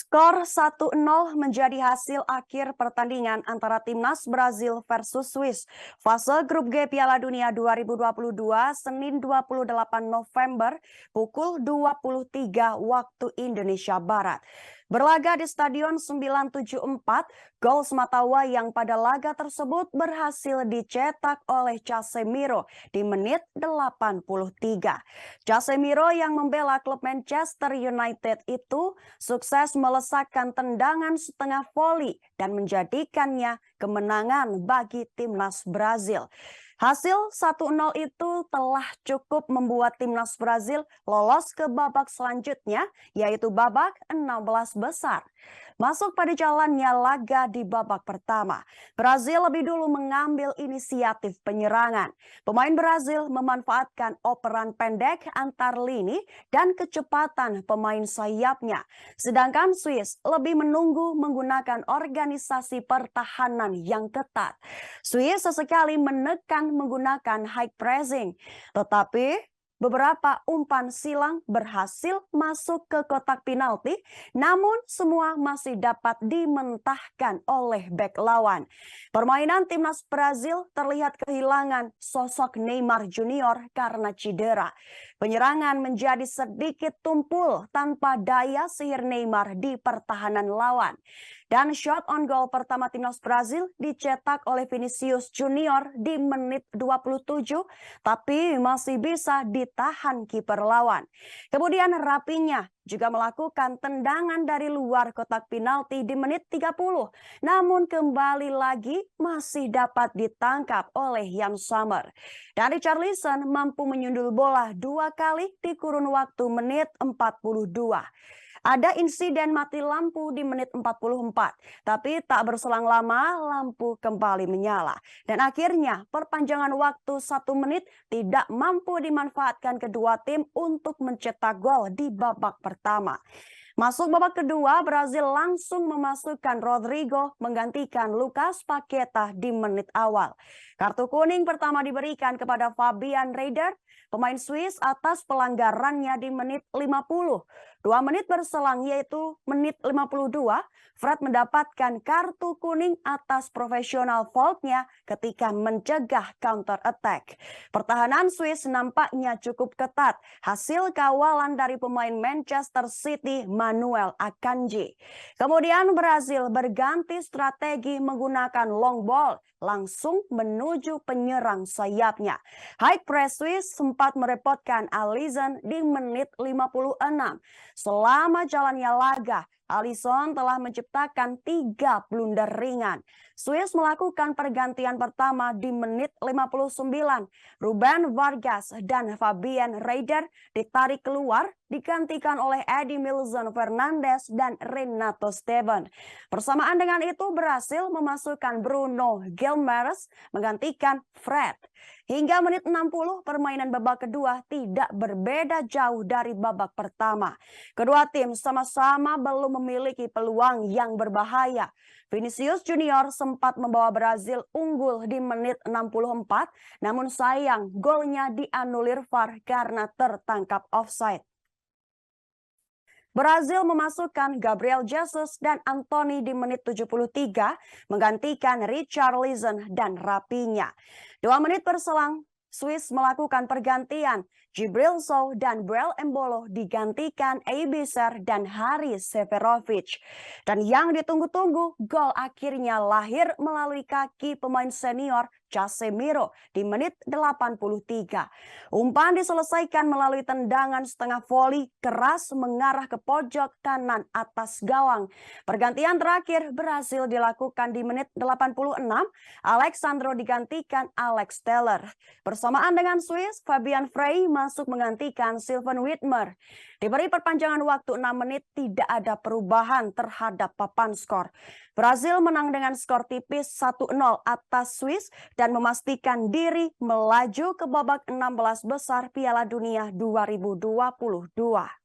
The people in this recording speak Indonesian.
Skor 1-0 menjadi hasil akhir pertandingan antara timnas Brazil versus Swiss. Fase grup G Piala Dunia 2022 Senin 28 November pukul 23 waktu Indonesia Barat. Berlaga di Stadion 974, gol sematawa yang pada laga tersebut berhasil dicetak oleh Casemiro di menit 83. Casemiro yang membela klub Manchester United itu sukses melesakkan tendangan setengah voli dan menjadikannya kemenangan bagi timnas Brazil. Hasil 1-0 itu telah cukup membuat timnas Brazil lolos ke babak selanjutnya, yaitu babak 16 besar. Masuk pada jalannya laga di babak pertama. Brazil lebih dulu mengambil inisiatif penyerangan. Pemain Brazil memanfaatkan operan pendek antar lini dan kecepatan pemain sayapnya. Sedangkan Swiss lebih menunggu menggunakan organisasi pertahanan yang ketat. Swiss sesekali menekan menggunakan high pressing, tetapi beberapa umpan silang berhasil masuk ke kotak penalti, namun semua masih dapat dimentahkan oleh bek lawan. Permainan timnas Brazil terlihat kehilangan sosok Neymar Junior karena cedera. Penyerangan menjadi sedikit tumpul tanpa daya sihir Neymar di pertahanan lawan. Dan shot on goal pertama timnas Brazil dicetak oleh Vinicius Junior di menit 27, tapi masih bisa ditahan kiper lawan. Kemudian Rapinya juga melakukan tendangan dari luar kotak penalti di menit 30, namun kembali lagi masih dapat ditangkap oleh Jan Sommer. Dan Richarlison mampu menyundul bola 2 kali di kurun waktu menit 42. Ada insiden mati lampu di menit 44, tapi tak berselang lama lampu kembali menyala. Dan akhirnya perpanjangan waktu 1 menit tidak mampu dimanfaatkan kedua tim untuk mencetak gol di babak pertama. Masuk babak kedua, Brazil langsung memasukkan Rodrigo menggantikan Lucas Paqueta di menit awal. Kartu kuning pertama diberikan kepada Fabian Rieder, pemain Swiss atas pelanggarannya di menit 50. 2 menit berselang yaitu menit 52, Fred mendapatkan kartu kuning atas profesional fault-nya ketika mencegah counter attack. Pertahanan Swiss nampaknya cukup ketat, hasil kawalan dari pemain Manchester City Manuel Akanji. Kemudian Brazil berganti strategi menggunakan long ball langsung menuju penyerang sayapnya. High press Swiss sempat merepotkan Alisson di menit 56. Selama jalannya laga, Alisson telah menciptakan 3 blunder ringan. Swiss melakukan pergantian pertama di menit 59. Ruben Vargas dan Fabian Rieder ditarik keluar, digantikan oleh Edmilson Fernandes dan Renato Steven. Bersamaan dengan itu berhasil memasukkan Bruno Guimaraes menggantikan Fred. Hingga menit 60 permainan babak kedua tidak berbeda jauh dari babak pertama. Kedua tim sama-sama belum memiliki peluang yang berbahaya. Vinicius Junior sempat membawa Brazil unggul di menit 64, namun sayang golnya dianulir VAR karena tertangkap offside. Brazil memasukkan Gabriel Jesus dan Anthony di menit 73, menggantikan Richarlison dan Rapinya. 2 menit berselang, Swiss melakukan pergantian. Djibril Sow dan Breel Embolo digantikan Ebenezer dan Haris Seferovic. Dan yang ditunggu-tunggu, gol akhirnya lahir melalui kaki pemain senior Casemiro di menit 83. Umpan diselesaikan melalui tendangan setengah voli keras mengarah ke pojok kanan atas gawang. Pergantian terakhir berhasil dilakukan di menit 86. Alexandro digantikan Alex Teller. Bersamaan dengan Swiss, Fabian Frey masuk menggantikan Sylvain Widmer. Diberi perpanjangan waktu 6 menit, tidak ada perubahan terhadap papan skor. Brazil menang dengan skor tipis 1-0 atas Swiss dan memastikan diri melaju ke babak 16 besar Piala Dunia 2022.